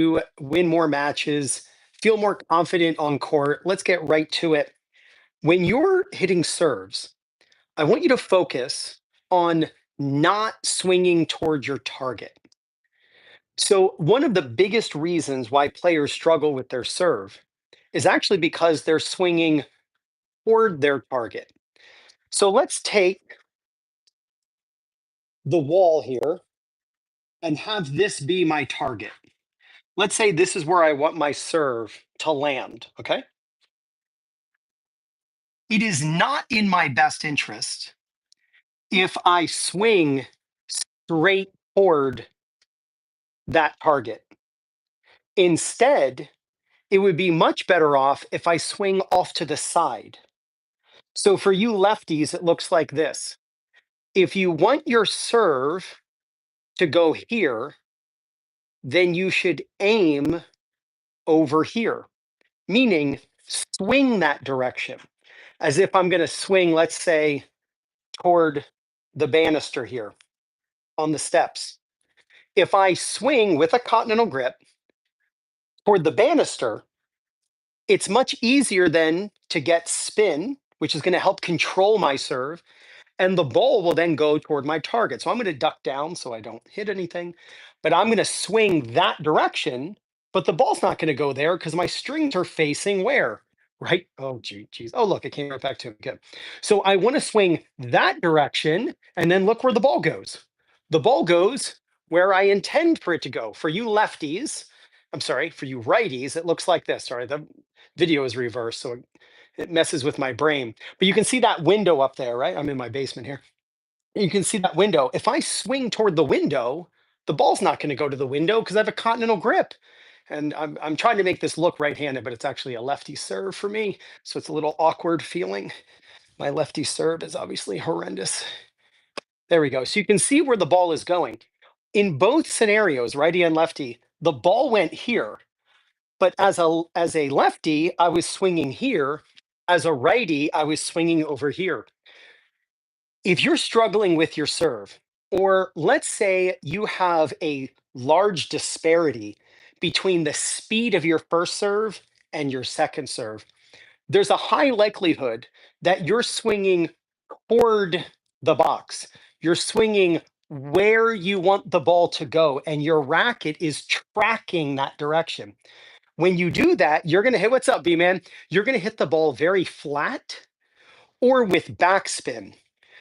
to win more matches, feel more confident on court. Let's get right to it. When you're hitting serves, I want you to focus on not swinging towards your target. So, one of the biggest reasons why players struggle with their serve is actually because they're swinging toward their target. So, let's take the wall here and have this be my target. Let's say this is where I want my serve to land. Okay. It is not in my best interest if I swing straight toward that target. Instead, it would be much better off if I swing off to the side. So for you lefties, it looks like this. If you want your serve to go here, then you should aim over here, meaning swing that direction. As if I'm going to swing, let's say, toward the banister here on the steps. If I swing with a continental grip toward the banister, it's much easier then to get spin, which is going to help control my serve, and the ball will then go toward my target. So I'm going to duck down so I don't hit anything, but I'm going to swing that direction, but the ball's not going to go there because my strings are facing where? Right? Oh, geez. Oh, look, it came right back to me. Good. So I want to swing that direction, and then look where the ball goes. The ball goes where I intend for it to go. For you lefties, I'm sorry, for you righties, it looks like this. Sorry, the video is reversed, so it messes with my brain. But you can see that window up there, right? I'm in my basement here. You can see that window. If I swing toward the window, the ball's not going to go to the window because I have a continental grip. And I'm trying to make this look right-handed, but it's actually a lefty serve for me. So it's a little awkward feeling. My lefty serve is obviously horrendous. There we go. So you can see where the ball is going. In both scenarios, righty and lefty, the ball went here. But as a lefty, I was swinging here. As a righty, I was swinging over here. If you're struggling with your serve, or let's say you have a large disparity between the speed of your first serve and your second serve, there's a high likelihood that you're swinging toward the box. You're swinging where you want the ball to go, and your racket is tracking that direction. When you do that, you're going to hit, what's up, B man? You're going to hit the ball very flat or with backspin.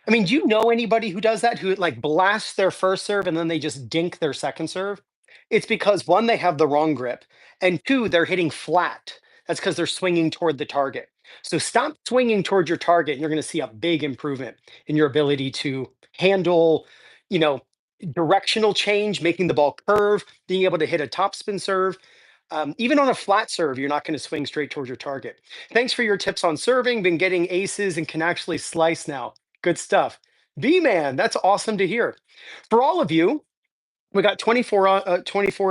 I mean, do you know anybody who does that, who like blasts their first serve and then they just dink their second serve? It's because one, they have the wrong grip, and two, they're hitting flat. That's because they're swinging toward the target. So stop swinging toward your target, and you're going to see a big improvement in your ability to handle, you know, directional change, making the ball curve, being able to hit a topspin serve. Even on a flat serve, you're not going to swing straight towards your target. Thanks for your tips on serving. Been getting aces and can actually slice now. Good stuff. B man, that's awesome to hear. For all of you, we got 24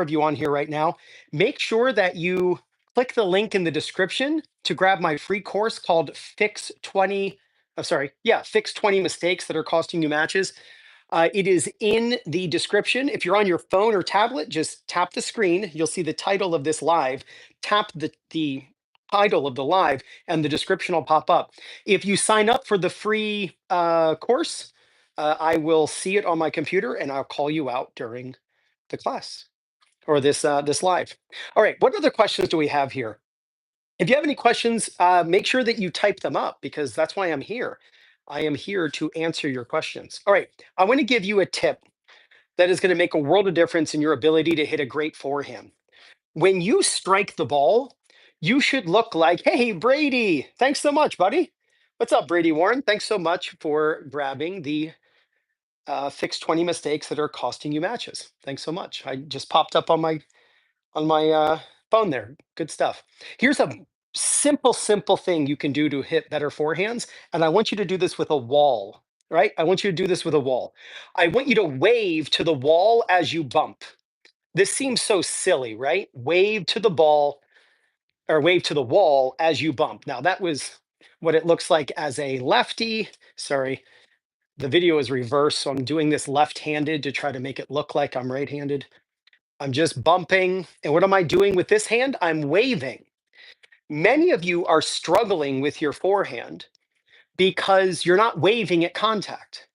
of you on here right now. Make sure that you click the link in the description to grab my free course called Fix 20. Fix 20 mistakes that are costing you matches. It is in the description. If you're on your phone or tablet, just tap the screen. You'll see the title of this live. Tap the title of the live, and the description will pop up. If you sign up for the free course, I will see it on my computer, and I'll call you out during the class or this live. All right. What other questions do we have here? If you have any questions, make sure that you type them up because that's why I'm here. I am here to answer your questions. All right, I want to give you a tip that is going to make a world of difference in your ability to hit a great forehand. When you strike the ball, you should look like, hey, Brady, thanks so much, buddy. What's up, Brady Warren? Thanks so much for grabbing the fix 20 mistakes that are costing you matches. Thanks so much. I just popped up on my phone there. Good stuff. Here's a simple thing you can do to hit better forehands, and I want you to do this with a wall. Right? I want you to do this with a wall. I want you to wave to the wall as you bump. This seems so silly, right? Wave to the ball or wave to the wall as you bump. Now that was what it looks like as a lefty. Sorry, the video is reversed, so I'm doing this left-handed to try to make it look like I'm right-handed. I'm just bumping. And what am I doing with this hand? I'm waving. Many of you are struggling with your forehand because you're not waving at contact.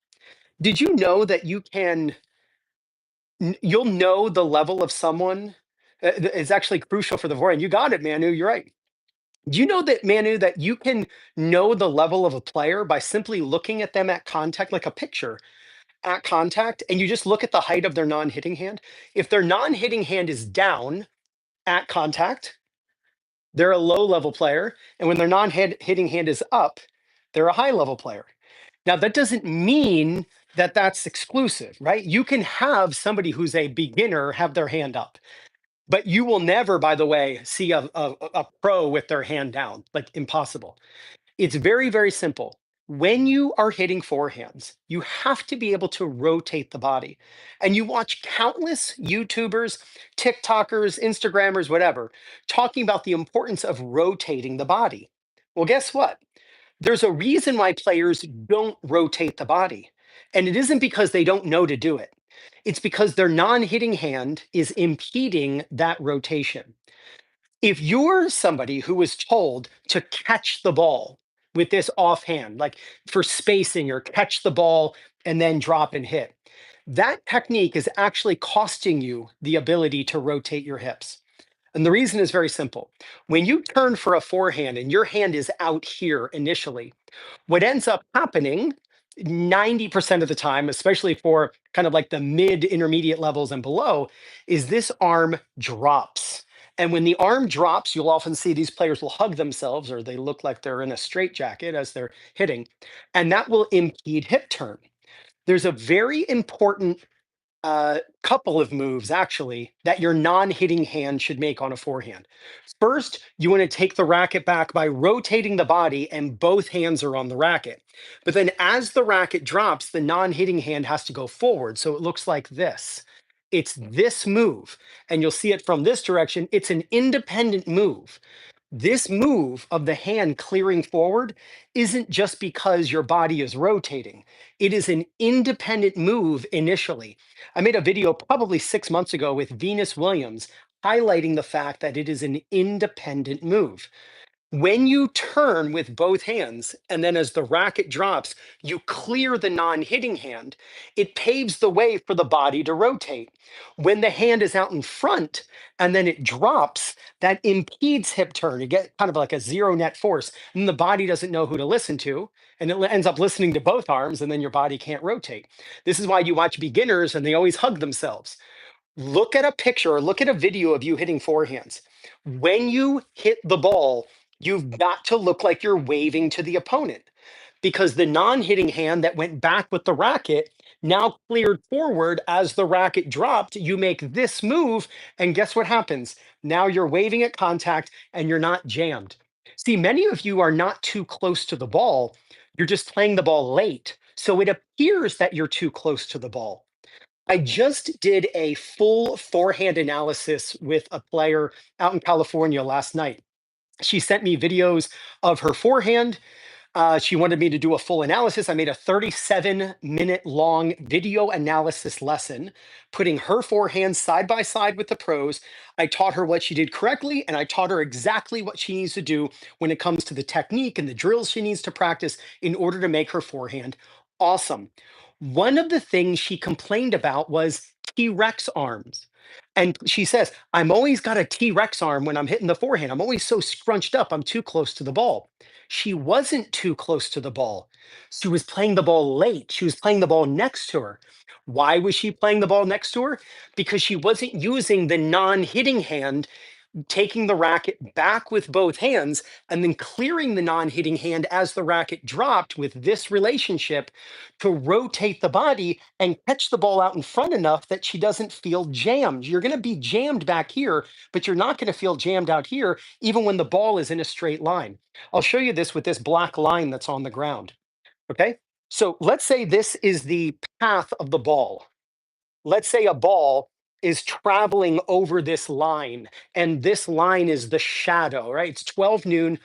Did you know that you'll know the level of someone? It's actually crucial for the forehand. You got it, Manu. You're right. Do you know that, Manu, that you can know the level of a player by simply looking at them at contact, like a picture at contact, and you just look at the height of their non hitting hand? If their non hitting hand is down at contact, they're a low level player. And when their non hitting hand is up, they're a high level player. Now, that doesn't mean that that's exclusive, right? You can have somebody who's a beginner have their hand up, but you will never, by the way, see a pro with their hand down, like impossible. It's very, very simple. When you are hitting forehands, you have to be able to rotate the body. And you watch countless YouTubers, TikTokers, Instagrammers, whatever, talking about the importance of rotating the body. Well, guess what? There's a reason why players don't rotate the body. And it isn't because they don't know to do it. It's because their non hitting hand is impeding that rotation. If you're somebody who was told to catch the ball with this offhand, like for spacing or catch the ball and then drop and hit, that technique is actually costing you the ability to rotate your hips. And the reason is very simple. When you turn for a forehand and your hand is out here initially, what ends up happening 90% of the time, especially for kind of like the mid intermediate levels and below, is this arm drops. And when the arm drops, you'll often see these players will hug themselves or they look like they're in a straitjacket as they're hitting. And that will impede hip turn. There's a very important couple of moves actually that your non-hitting hand should make on a forehand. First, you want to take the racket back by rotating the body and both hands are on the racket. But then as the racket drops, the non-hitting hand has to go forward. So it looks like this. It's this move, and you'll see it from this direction. It's an independent move. This move of the hand clearing forward isn't just because your body is rotating. It is an independent move initially. I made a video probably 6 months ago with Venus Williams highlighting the fact that it is an independent move. When you turn with both hands, and then as the racket drops, you clear the non hitting hand, it paves the way for the body to rotate. When the hand is out in front and then it drops, that impedes hip turn. You get kind of like a zero net force, and the body doesn't know who to listen to. And it ends up listening to both arms, and then your body can't rotate. This is why you watch beginners and they always hug themselves. Look at a picture or look at a video of you hitting forehands. When you hit the ball, you've got to look like you're waving to the opponent because the non hitting hand that went back with the racket now cleared forward as the racket dropped. You make this move, and guess what happens? Now you're waving at contact and you're not jammed. See, many of you are not too close to the ball. You're just playing the ball late. So it appears that you're too close to the ball. I just did a full forehand analysis with a player out in California last night. She sent me videos of her forehand. She wanted me to do a full analysis. I made a 37-minute long video analysis lesson, putting her forehand side by side with the pros. I taught her what she did correctly, and I taught her exactly what she needs to do when it comes to the technique and the drills she needs to practice in order to make her forehand awesome. One of the things she complained about was T-Rex arms. And she says, I'm always got a T-Rex arm when I'm hitting the forehand. I'm always so scrunched up. I'm too close to the ball. She wasn't too close to the ball. She was playing the ball late. She was playing the ball next to her. Why was she playing the ball next to her? Because she wasn't using the non hitting hand, taking the racket back with both hands and then clearing the non hitting hand as the racket dropped with this relationship to rotate the body and catch the ball out in front enough that she doesn't feel jammed. You're going to be jammed back here, but you're not going to feel jammed out here, even when the ball is in a straight line. I'll show you this with this black line that's on the ground. Okay. So let's say this is the path of the ball. Let's say a ball is traveling over this line, and this line is the shadow, right? It's 12 noon.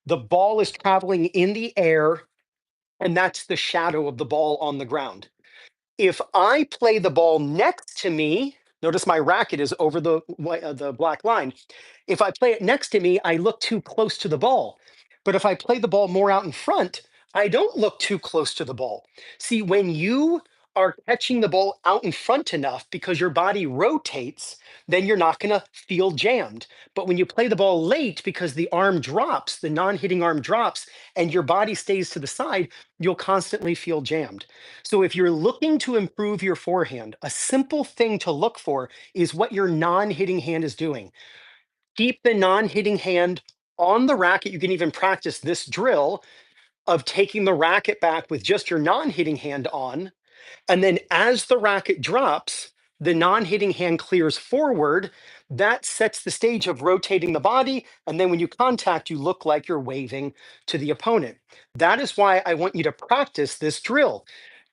The ball is traveling in the air, and that's the shadow of the ball on the ground. If I play the ball next to me, Notice my racket is over the black line. If I play it next to me, I look too close to the ball. But if I play the ball more out in front, I don't look too close to the ball. See, when you are catching the ball out in front enough because your body rotates, then you're not going to feel jammed. But when you play the ball late because the arm drops, the non hitting arm drops, and your body stays to the side, you'll constantly feel jammed. So if you're looking to improve your forehand, a simple thing to look for is what your non hitting hand is doing. Keep the non hitting hand on the racket. You can even practice this drill of taking the racket back with just your non hitting hand on, and then as the racket drops, the non hitting hand clears forward. That sets the stage of rotating the body. And then when you contact, you look like you're waving to the opponent. That is why I want you to practice this drill.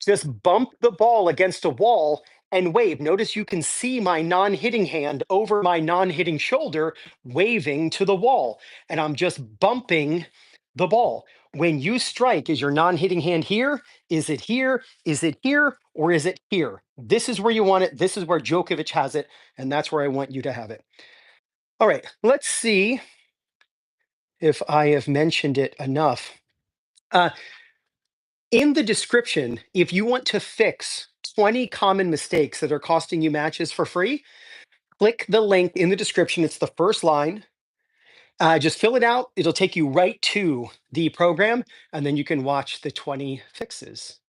Just bump the ball against a wall and wave. Notice you can see my non hitting hand over my non hitting shoulder waving to the wall. And I'm just bumping the ball. When you strike, is your non hitting hand here? Is it here? Is it here? Or is it here? This is where you want it. This is where Djokovic has it. And that's where I want you to have it. All right, let's see if I have mentioned it enough. Uh, in the description, if you want to fix 20 common mistakes that are costing you matches for free, click the link in the description. It's the first line. Just fill it out. It'll take you right to the program, and then you can watch the 20 fixes.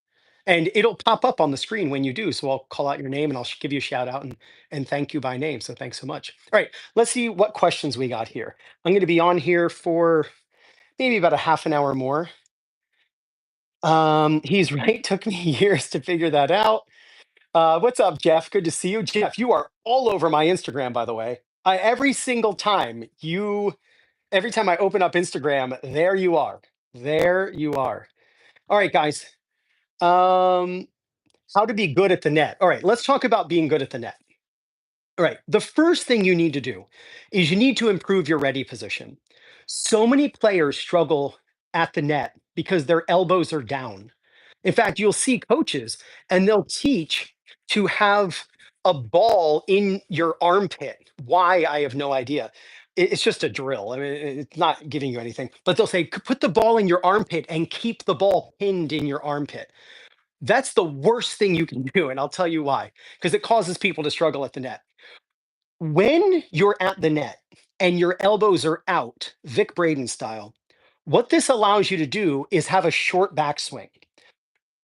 And it'll pop up on the screen when you do. So I'll call out your name and I'll give you a shout out and thank you by name. So thanks so much. All right, let's see what questions we got here. I'm going to be on here for maybe about a half an hour more. He's right. Took me years to figure that out. What's up, Jeff? Good to see you. Jeff, you are all over my Instagram, by the way. Every single time every time I open up Instagram, there you are. There you are. All right, guys. Um, how to be good at the net. All right, let's talk about being good at the net. All right, the first thing you need to do is you need to improve your ready position. So many players struggle at the net because their elbows are down. In fact, you'll see coaches and they'll teach to have a ball in your armpit. Why? I have no idea. It's just a drill. I mean, it's not giving you anything, but they'll say, put the ball in your armpit and keep the ball pinned in your armpit. That's the worst thing you can do. And I'll tell you why, because it causes people to struggle at the net. When you're at the net and your elbows are out, Vic Braden style, what this allows you to do is have a short backswing.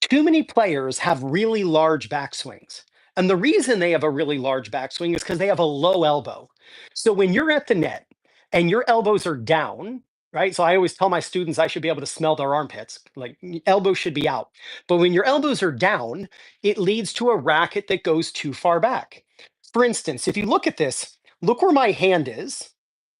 Too many players have really large backswings. And the reason they have a really large backswing is because they have a low elbow. So when you're at the net and your elbows are down, right? So I always tell my students I should be able to smell their armpits, like elbows should be out. But when your elbows are down, it leads to a racket that goes too far back. For instance, if you look at this, look where my hand is,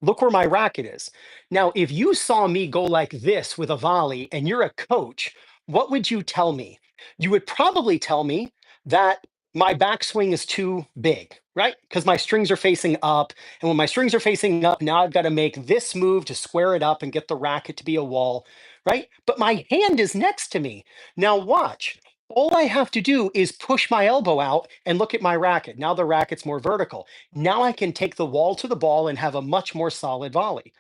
look where my racket is. Now, if you saw me go like this with a volley and you're a coach, what would you tell me? You would probably tell me that my backswing is too big, right? Because my strings are facing up. And when my strings are facing up, now I've got to make this move to square it up and get the racket to be a wall, right? But my hand is next to me. Now, watch. All I have to do is push my elbow out and look at my racket. Now the racket's more vertical. Now I can take the wall to the ball and have a much more solid volley.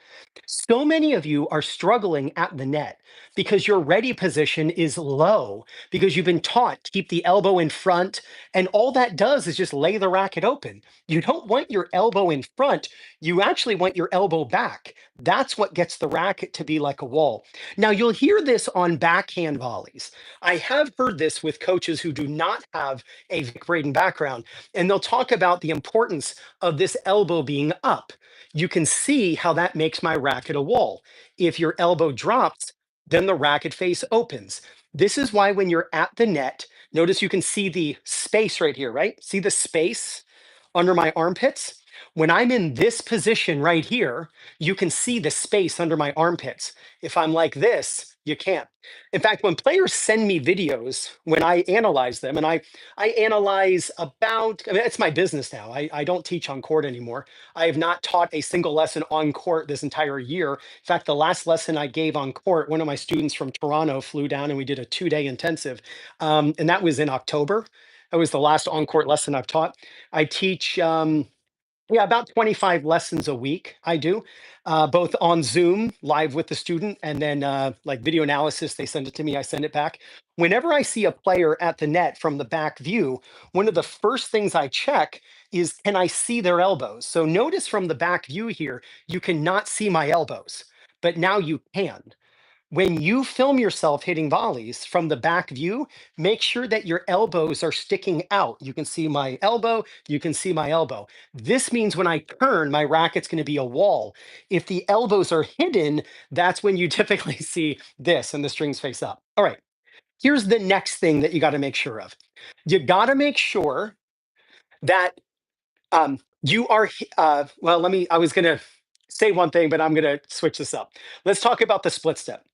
So many of you are struggling at the net because your ready position is low, because you've been taught to keep the elbow in front. And all that does is just lay the racket open. You don't want your elbow in front. You actually want your elbow back. That's what gets the racket to be like a wall. Now, you'll hear this on backhand volleys. I have heard this with coaches who do not have a Vic Braden background, and they'll talk about the importance of this elbow being up. You can see how that makes my racket a wall. If your elbow drops, then the racket face opens. This is why when you're at the net, notice you can see the space right here, right? See the space under my armpits? When I'm in this position right here, you can see the space under my armpits. If I'm like this, you can't. In fact, when players send me videos, when I analyze them, and I analyze about, I mean, it's my business now. I don't teach on court anymore. I have not taught a single lesson on court this entire year. In fact, the last lesson I gave on court, one of my students from Toronto flew down and we did a 2-day intensive. And that was in October. That was the last on-court lesson I've taught. I teach yeah, about 25 lessons a week. I do, both on Zoom, live with the student, and then like video analysis. They send it to me, I send it back. Whenever I see a player at the net from the back view, one of the first things I check is, can I see their elbows? So notice from the back view here, you cannot see my elbows, but now you can. When you film yourself hitting volleys from the back view, make sure that your elbows are sticking out. You can see my elbow, you can see my elbow. This means when I turn, my racket's going to be a wall. If the elbows are hidden, that's when you typically see this and the strings face up. All right, here's the next thing that you got to make sure of. You got to make sure that you are, well, I was going to say one thing, but I'm going to switch this up. Let's talk about the split step.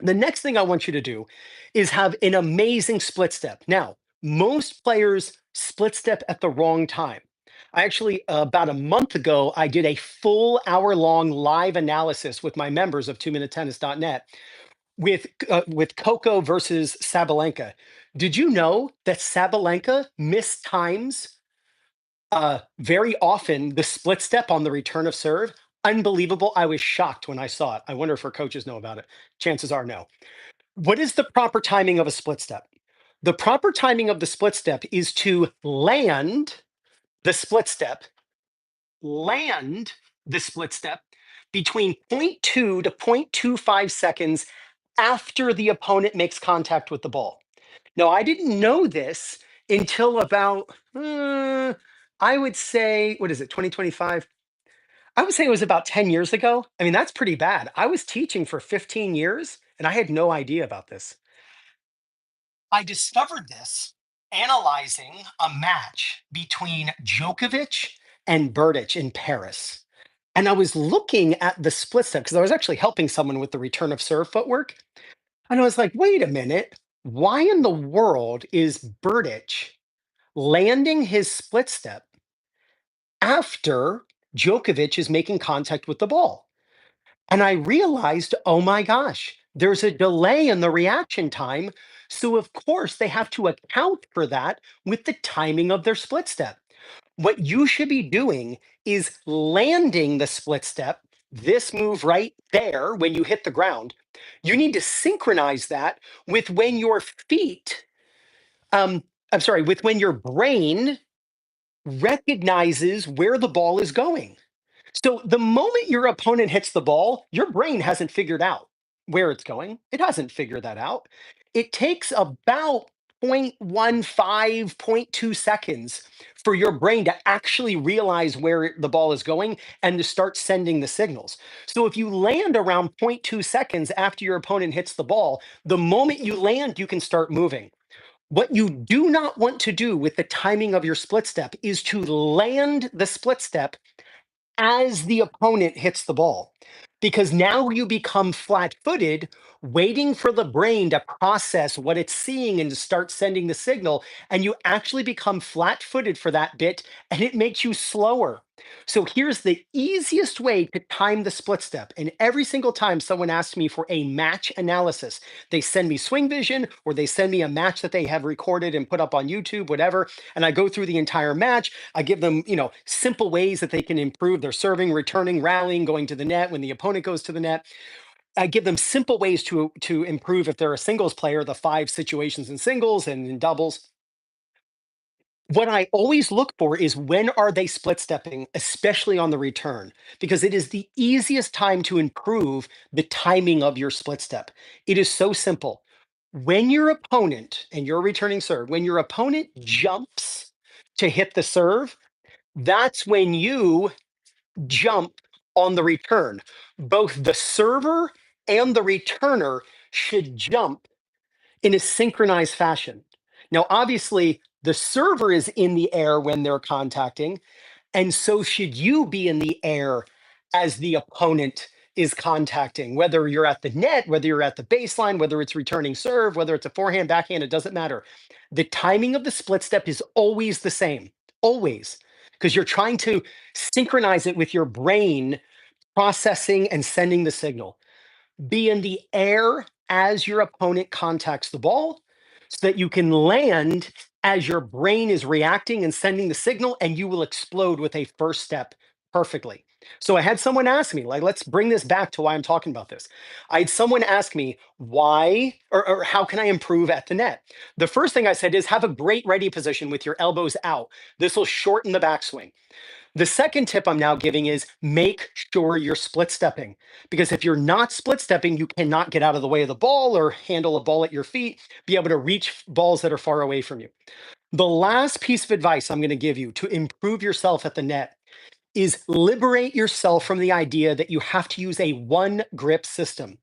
The next thing I want you to do is have an amazing split step. Now, most players split step at the wrong time. I actually, about a month ago, I did a full hour-long live analysis with my members of 2MinuteTennis.net with Coco versus Sabalenka. Did you know that Sabalenka missed times very often the split step on the return of serve? Unbelievable. I was shocked when I saw it. I wonder if her coaches know about it. Chances are no. What is the proper timing of a split step? The proper timing of the split step is to land the split step, land the split step between zero point 0.2 to 0.25 seconds after the opponent makes contact with the ball. Now, I didn't know this until about, I would say, what is it, 2025? I would say it was about 10 years ago. I mean, that's pretty bad. I was teaching for 15 years and I had no idea about this. I discovered this analyzing a match between Djokovic and Berdych in Paris. And I was looking at the split step because I was actually helping someone with the return of serve footwork. And I was like, wait a minute. Why in the world is Berdych landing his split step after Djokovic is making contact with the ball? And I realized, oh my gosh, there's a delay in the reaction time. So, of course, they have to account for that with the timing of their split step. What you should be doing is landing the split step, this move right there when you hit the ground. You need to synchronize that with when your feet, I'm sorry, with when your brain recognizes where the ball is going. So the moment your opponent hits the ball, your brain hasn't figured out where it's going. It hasn't figured that out. It takes about 0.15, zero point 0.2 seconds for your brain to actually realize where the ball is going and to start sending the signals. So if you land around 0.2 seconds after your opponent hits the ball, the moment you land, you can start moving. What you do not want to do with the timing of your split step is to land the split step as the opponent hits the ball, because now you become flat footed, waiting for the brain to process what it's seeing and to start sending the signal. And you actually become flat footed for that bit, and it makes you slower. So here's the easiest way to time the split step. And every single time someone asks me for a match analysis, they send me Swing Vision or they send me a match that they have recorded and put up on YouTube, whatever. And I go through the entire match. I give them, simple ways that they can improve their serving, returning, rallying, going to the net when the opponent goes to the net. I give them simple ways to improve if they're a singles player, the 5 situations in singles and in doubles. What I always look for is when are they split stepping, especially on the return, because it is the easiest time to improve the timing of your split step. It is so simple. When your opponent, and you're returning serve, when your opponent jumps to hit the serve, that's when you jump on the return. Both the server and the returner should jump in a synchronized fashion. Now, obviously, the server is in the air when they're contacting, and so should you be in the air as the opponent is contacting, whether you're at the net, whether you're at the baseline, whether it's returning serve, whether it's a forehand, backhand, it doesn't matter. The timing of the split step is always the same, always, because you're trying to synchronize it with your brain processing and sending the signal. Be in the air as your opponent contacts the ball so that you can land as your brain is reacting and sending the signal, and you will explode with a first step perfectly. So I had someone ask me, like, let's bring this back to why I'm talking about this. I had someone ask me why or how can I improve at the net? The first thing I said is have a great ready position with your elbows out. This will shorten the backswing. The second tip I'm now giving is make sure you're split stepping, because if you're not split stepping, you cannot get out of the way of the ball or handle a ball at your feet, be able to reach balls that are far away from you. The last piece of advice I'm going to give you to improve yourself at the net is liberate yourself from the idea that you have to use a one grip system.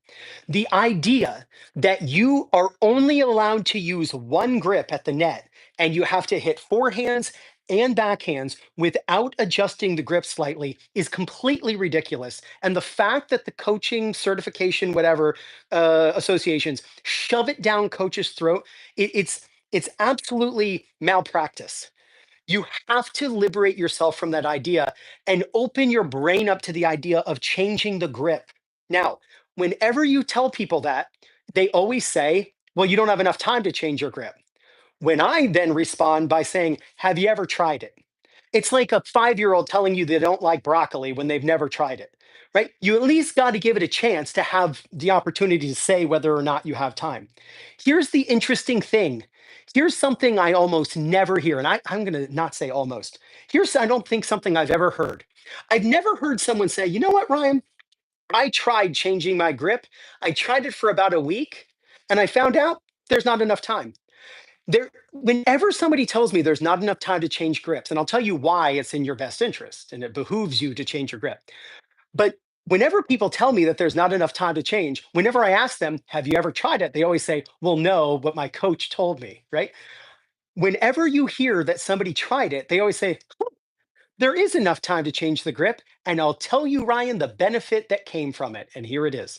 The idea that you are only allowed to use one grip at the net and you have to hit forehands and backhands without adjusting the grip slightly is completely ridiculous. And the fact that the coaching certification, whatever associations shove it down coaches' throat, it's absolutely malpractice. You have to liberate yourself from that idea and open your brain up to the idea of changing the grip. Now, whenever you tell people that, they always say, well, you don't have enough time to change your grip. When I then respond by saying, have you ever tried it? It's like a 5-year-old telling you they don't like broccoli when they've never tried it, right? You at least got to give it a chance to have the opportunity to say whether or not you have time. Here's the interesting thing. Here's something I almost never hear, and I'm going to not say almost. Here's, I don't think, something I've ever heard. I've never heard someone say, you know what, Ryan? I tried changing my grip. I tried it for about a week, and I found out there's not enough time. Whenever somebody tells me there's not enough time to change grips, and I'll tell you why it's in your best interest and it behooves you to change your grip. But whenever people tell me that there's not enough time to change, whenever I ask them, have you ever tried it? They always say, well, no, but my coach told me, right? Whenever you hear that somebody tried it, they always say, "Oh, there is enough time to change the grip. And I'll tell you, Ryan, the benefit that came from it. And here it is.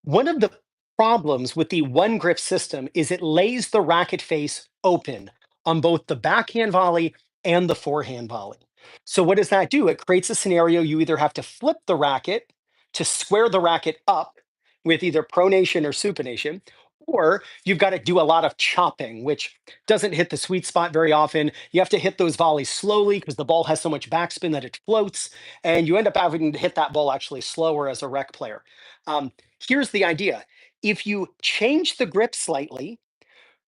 One of the problems with the one grip system is it lays the racket face open on both the backhand volley and the forehand volley. So, what does that do? It creates a scenario you either have to flip the racket to square the racket up with either pronation or supination, or you've got to do a lot of chopping, which doesn't hit the sweet spot very often. You have to hit those volleys slowly because the ball has so much backspin that it floats, and you end up having to hit that ball actually slower as a rec player. Um, Here's the idea. If you change the grip slightly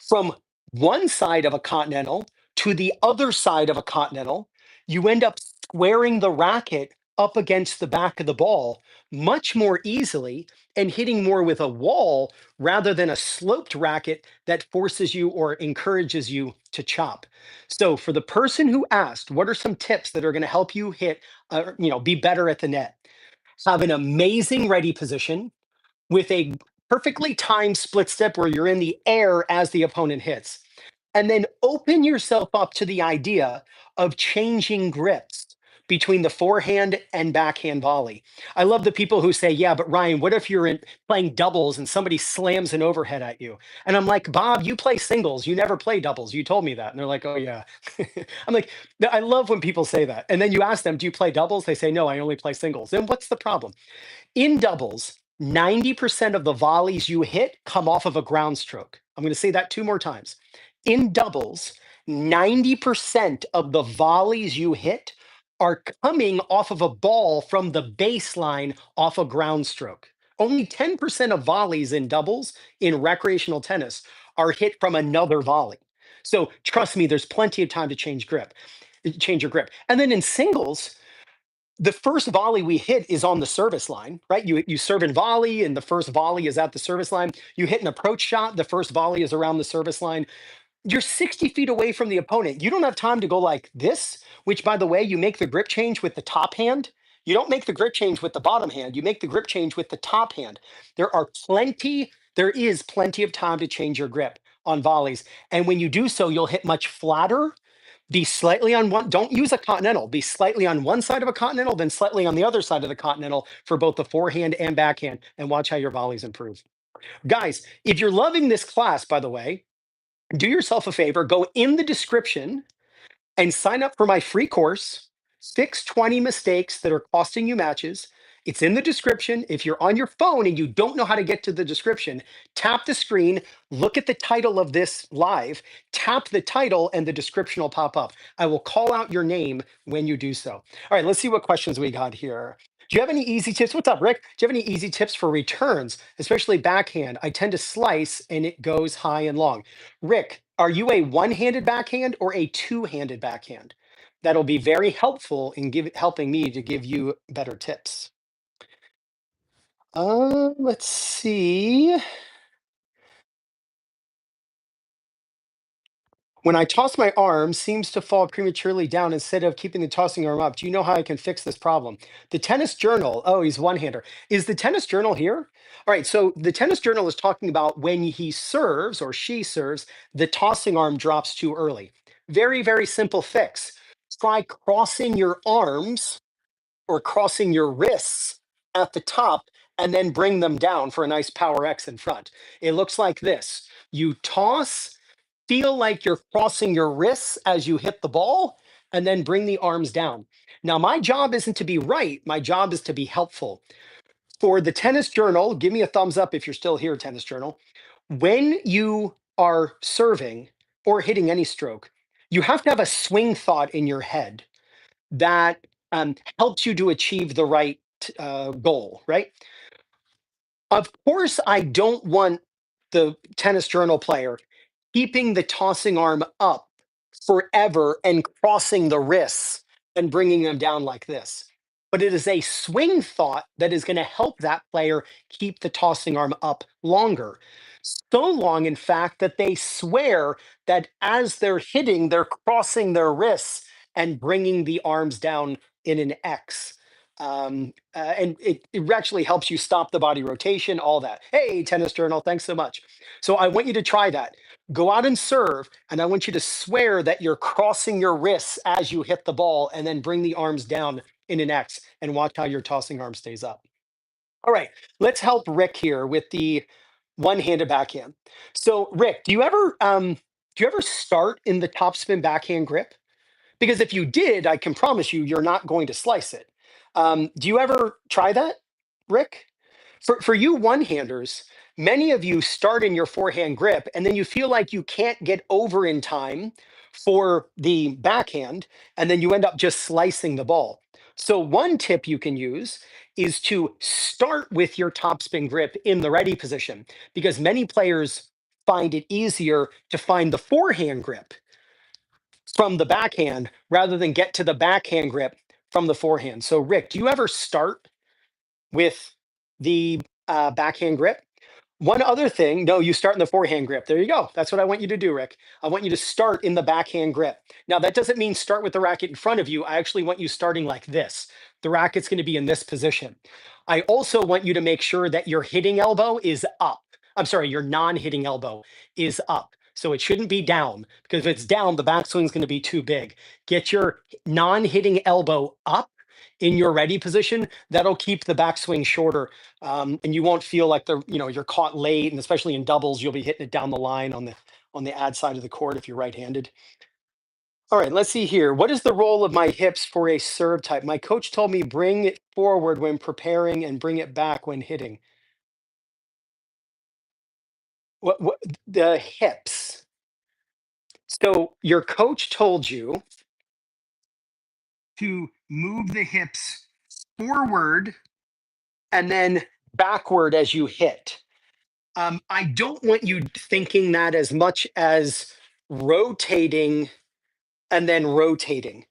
from one side of a continental to the other side of a continental, you end up squaring the racket up against the back of the ball much more easily and hitting more with a wall rather than a sloped racket that forces you or encourages you to chop. So for the person who asked, what are some tips that are going to help you hit, be better at the net? Have an amazing ready position with a perfectly timed split step where you're in the air as the opponent hits. And then open yourself up to the idea of changing grips between the forehand and backhand volley. I love the people who say, yeah, but Ryan, what if playing doubles and somebody slams an overhead at you? And I'm like, Bob, you play singles. You never play doubles. You told me that. And they're like, oh, yeah. I'm like, I love when people say that. And then you ask them, do you play doubles? They say, no, I only play singles. Then what's the problem? In doubles, 90% of the volleys you hit come off of a ground stroke. I'm going to say that two more times. In doubles, 90% of the volleys you hit are coming off of a ball from the baseline off a ground stroke. Only 10% of volleys in doubles in recreational tennis are hit from another volley. So trust me, there's plenty of time to change your grip. And then in singles, the first volley we hit is on the service line, right? You serve and volley, and the first volley is at the service line. You hit an approach shot, the first volley is around the service line. You're 60 feet away from the opponent. You don't have time to go like this, which, by the way, you make the grip change with the top hand. You don't make the grip change with the bottom hand. You make the grip change with the top hand. There is plenty of time to change your grip on volleys. And when you do so, you'll hit much flatter, be slightly on one, don't use a continental, be slightly on one side of a continental, then slightly on the other side of the continental for both the forehand and backhand, and watch how your volleys improve. Guys, if you're loving this class, by the way, do yourself a favor, go in the description and sign up for my free course, Fix 20 Mistakes That Are Costing You Matches. It's in the description. If you're on your phone and you don't know how to get to the description, tap the screen, look at the title of this live, tap the title, and the description will pop up. I will call out your name when you do so. All right, let's see what questions we got here. Do you have any easy tips? What's up, Rick? Do you have any easy tips for returns, especially backhand? I tend to slice and it goes high and long. Rick, are you a one-handed backhand or a two-handed backhand? That'll be very helpful in helping me to give you better tips. Let's see. When I toss my arm, seems to fall prematurely down instead of keeping the tossing arm up. Do you know how I can fix this problem? The tennis journal. Oh, he's one-hander. Is the tennis journal here? All right. So the tennis journal is talking about when he serves or she serves, the tossing arm drops too early. Very, very simple fix. Try crossing your arms or crossing your wrists at the top and then bring them down for a nice power X in front. It looks like this. You toss, feel like you're crossing your wrists as you hit the ball, and then bring the arms down. Now, my job isn't to be right, my job is to be helpful. For the tennis journal, give me a thumbs up if you're still here, tennis journal. When you are serving or hitting any stroke, you have to have a swing thought in your head that helps you to achieve the right goal, right? Of course, I don't want the tennis journal player keeping the tossing arm up forever and crossing the wrists and bringing them down like this. But it is a swing thought that is going to help that player keep the tossing arm up longer. So long, in fact, that they swear that as they're hitting, they're crossing their wrists and bringing the arms down in an X. And it actually helps you stop the body rotation, all that. Hey, Tennis Journal, thanks so much. So I want you to try that. Go out and serve, and I want you to swear that you're crossing your wrists as you hit the ball and then bring the arms down in an X and watch how your tossing arm stays up. All right, let's help Rick here with the one-handed backhand. So, Rick, do you ever start in the topspin backhand grip? Because if you did, I can promise you, you're not going to slice it. Do you ever try that, Rick? For you one-handers, many of you start in your forehand grip, and then you feel like you can't get over in time for the backhand, and then you end up just slicing the ball. So one tip you can use is to start with your topspin grip in the ready position, because many players find it easier to find the forehand grip from the backhand rather than get to the backhand grip from the forehand. So, Rick, do you ever start with the backhand grip? One other thing, no, you start in the forehand grip. There you go. That's what I want you to do, Rick. I want you to start in the backhand grip. Now, that doesn't mean start with the racket in front of you. I actually want you starting like this. The racket's going to be in this position. I also want you to make sure that your hitting elbow is up. I'm sorry, your non hitting elbow is up. So it shouldn't be down because if it's down, the backswing is going to be too big. Get your non hitting elbow up in your ready position. That'll keep the backswing shorter, and you won't feel like you're caught late, and especially in doubles, you'll be hitting it down the line on the ad side of the court if you're right-handed. All right, let's see here. What is the role of my hips for a serve type? My coach told me bring it forward when preparing and bring it back when hitting. What the hips? So your coach told you to move the hips forward and then backward as you hit. I don't want you thinking that as much as rotating and then rotating.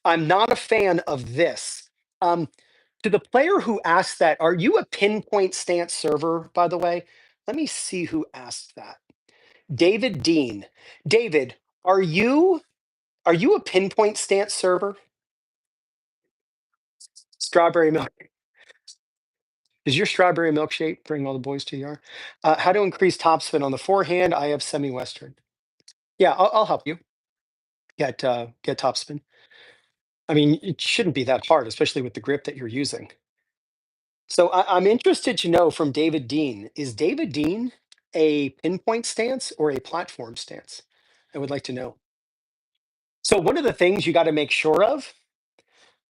I'm not a fan of this. Um, to the player who asked that, are you a pinpoint stance server, by the way? Let me see who asked that. David Dean. David, are you a pinpoint stance server? Strawberry milk. Does your strawberry milkshake bring all the boys to your? How to increase topspin on the forehand? I have semi-western. Yeah, I'll help you get topspin. I mean, it shouldn't be that hard, especially with the grip that you're using. So I'm interested to know from David Dean, is David Dean a pinpoint stance or a platform stance? I would like to know. So one of the things you got to make sure of,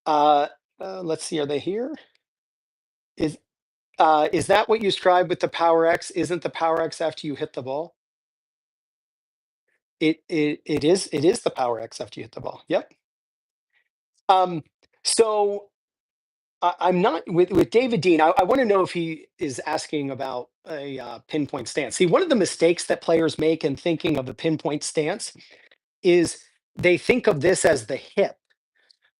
uh, let's see, are they here? Is is that what you described with the power X? Isn't the power X after you hit the ball? It is the power X after you hit the ball. Yep. Um, so I'm not with David Dean. I want to know if he is asking about a pinpoint stance. See, one of the mistakes that players make in thinking of the pinpoint stance is they think of this as the hip,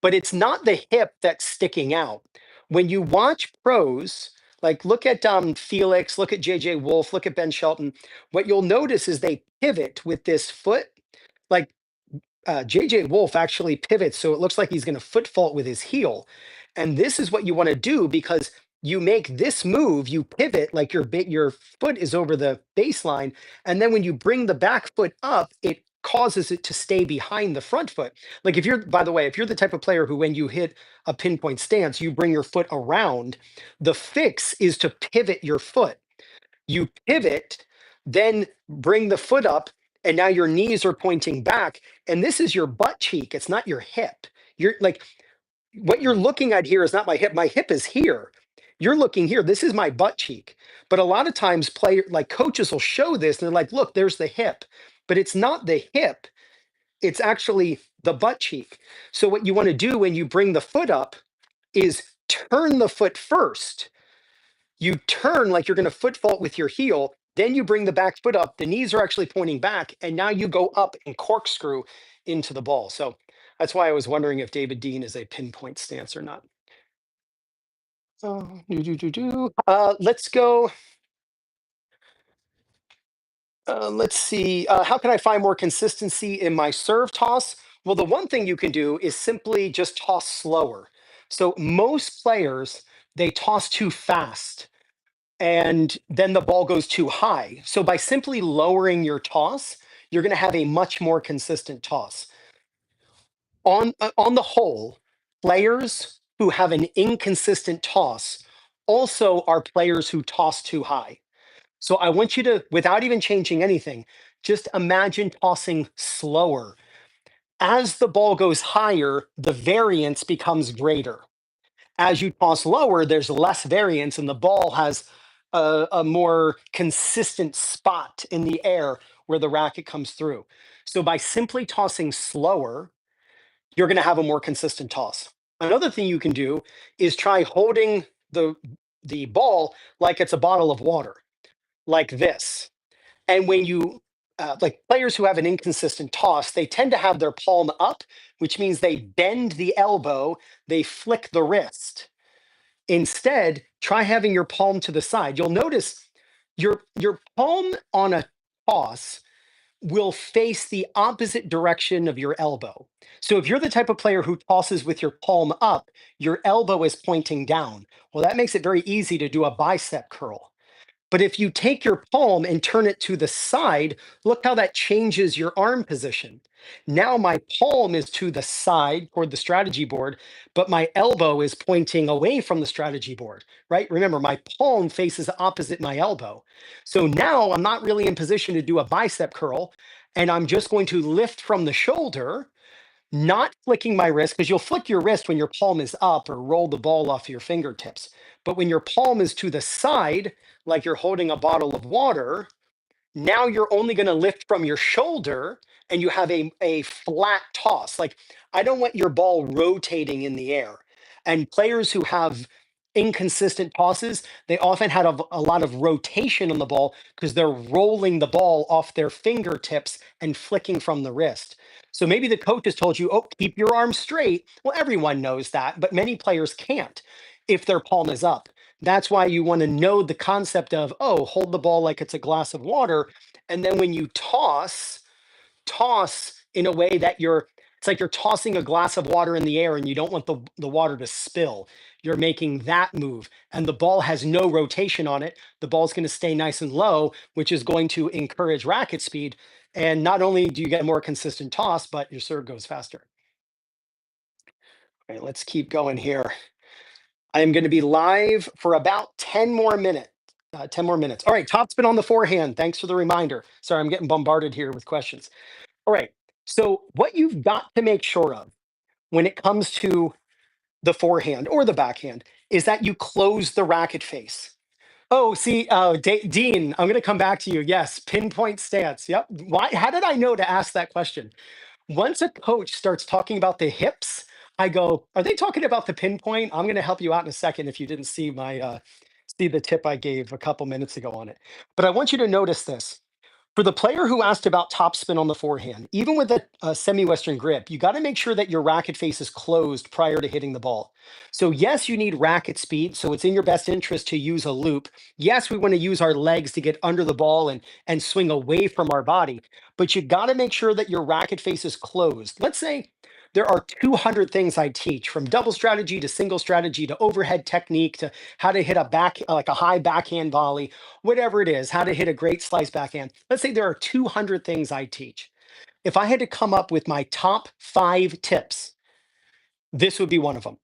but it's not the hip that's sticking out. When you watch pros, like look at Felix, look at JJ Wolf, look at Ben Shelton, what you'll notice is they pivot with this foot. Like JJ Wolf actually pivots, so it looks like he's going to foot fault with his heel. And this is what you want to do because you make this move, you pivot like your foot is over the baseline, and then when you bring the back foot up, it causes it to stay behind the front foot. Like if you're, by the way, if you're the type of player who, when you hit a pinpoint stance, you bring your foot around, the fix is to pivot your foot. You pivot, then bring the foot up, and now your knees are pointing back. And this is your butt cheek. It's not your hip. You're like, what you're looking at here is not my hip. My hip is here. You're looking here. This is my butt cheek. But a lot of times, like coaches will show this, and they're like, look, there's the hip. But it's not the hip. It's actually the butt cheek. So what you want to do when you bring the foot up is turn the foot first. You turn like you're going to foot fault with your heel. Then you bring the back foot up. The knees are actually pointing back. And now you go up and corkscrew into the ball. So that's why I was wondering if David Dean is a pinpoint stance or not. Let's go. Let's see. How can I find more consistency in my serve toss? Well, the one thing you can do is simply just toss slower. So most players, they toss too fast and then the ball goes too high. So by simply lowering your toss, you're going to have a much more consistent toss. On the whole, players who have an inconsistent toss also are players who toss too high. So I want you to, without even changing anything, just imagine tossing slower. As the ball goes higher, the variance becomes greater. As you toss lower, there's less variance, and the ball has a more consistent spot in the air where the racket comes through. So by simply tossing slower, you're going to have a more consistent toss. Another thing you can do is try holding the ball like it's a bottle of water, like this. And when you like players who have an inconsistent toss, they tend to have their palm up, which means they bend the elbow, they flick the wrist. Instead, try having your palm to the side. You'll notice your palm on a toss will face the opposite direction of your elbow. So if you're the type of player who tosses with your palm up, your elbow is pointing down. Well, that makes it very easy to do a bicep curl. But if you take your palm and turn it to the side, look how that changes your arm position. Now my palm is to the side toward the strategy board, but my elbow is pointing away from the strategy board, right? Remember, my palm faces opposite my elbow. So now I'm not really in position to do a bicep curl, and I'm just going to lift from the shoulder, not flicking my wrist, because you'll flick your wrist when your palm is up or roll the ball off your fingertips. But when your palm is to the side, like you're holding a bottle of water, now you're only going to lift from your shoulder and you have a flat toss. Like, I don't want your ball rotating in the air. And players who have inconsistent tosses, they often had a lot of rotation on the ball because they're rolling the ball off their fingertips and flicking from the wrist. So maybe the coach has told you, oh, keep your arm straight. Well, everyone knows that, but many players can't if their palm is up. That's why you want to know the concept of, oh, hold the ball like it's a glass of water. And then when you toss, toss in a way that it's like you're tossing a glass of water in the air and you don't want the water to spill. You're making that move. And the ball has no rotation on it. The ball's going to stay nice and low, which is going to encourage racket speed. And not only do you get a more consistent toss, but your serve goes faster. All right, let's keep going here. I am going to be live for about 10 more minutes. 10 more minutes. All right, topspin on the forehand. Thanks for the reminder. Sorry, I'm getting bombarded here with questions. All right. So, what you've got to make sure of when it comes to the forehand or the backhand is that you close the racket face. Oh, see, Dean, I'm going to come back to you. Yes, pinpoint stance. Yep. Why? How did I know to ask that question? Once a coach starts talking about the hips, I go, "Are they talking about the pinpoint?" I'm going to help you out in a second if you didn't see my see the tip I gave a couple minutes ago on it. But I want you to notice this. For the player who asked about topspin on the forehand, even with a semi-Western grip, you got to make sure that your racket face is closed prior to hitting the ball. So yes, you need racket speed, so it's in your best interest to use a loop. Yes, we want to use our legs to get under the ball and swing away from our body, but you got to make sure that your racket face is closed. Let's say there are 200 things I teach, from double strategy to single strategy to overhead technique to how to hit a back like a high backhand volley, whatever it is, how to hit a great slice backhand. Let's say there are 200 things I teach. If I had to come up with my top 5 tips, this would be one of them.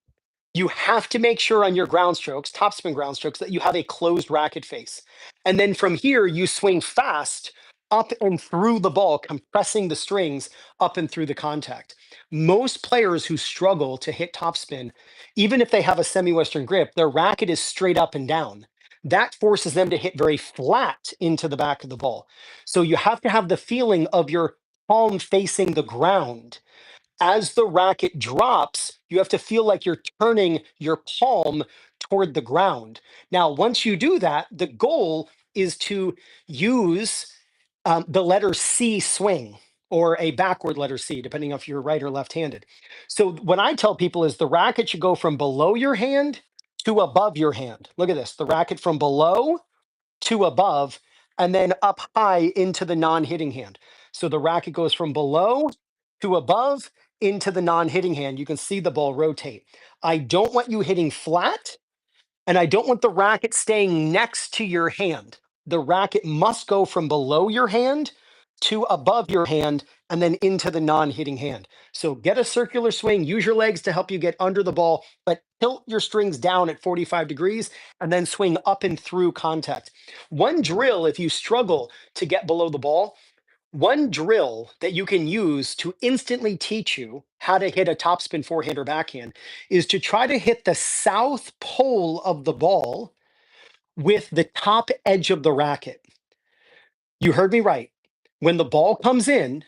You have to make sure on your ground strokes, topspin ground strokes, that you have a closed racket face. And then from here, you swing fast up and through the ball, compressing the strings up and through the contact. Most players who struggle to hit topspin, even if they have a semi-Western grip, their racket is straight up and down. That forces them to hit very flat into the back of the ball. So you have to have the feeling of your palm facing the ground. As the racket drops, you have to feel like you're turning your palm toward the ground. Now, once you do that, the goal is to use the letter C swing or a backward letter C, depending on if you're right or left handed. So, what I tell people is the racket should go from below your hand to above your hand. Look at this, the racket from below to above and then up high into the non-hitting hand. So the racket goes from below to above into the non-hitting hand. You can see the ball rotate. I don't want you hitting flat, and I don't want the racket staying next to your hand. The racket must go from below your hand to above your hand and then into the non-hitting hand. So get a circular swing, use your legs to help you get under the ball, but tilt your strings down at 45 degrees and then swing up and through contact. One drill, if you struggle to get below the ball, one drill that you can use to instantly teach you how to hit a topspin forehand or backhand is to try to hit the south pole of the ball with the top edge of the racket. You heard me right. When the ball comes in,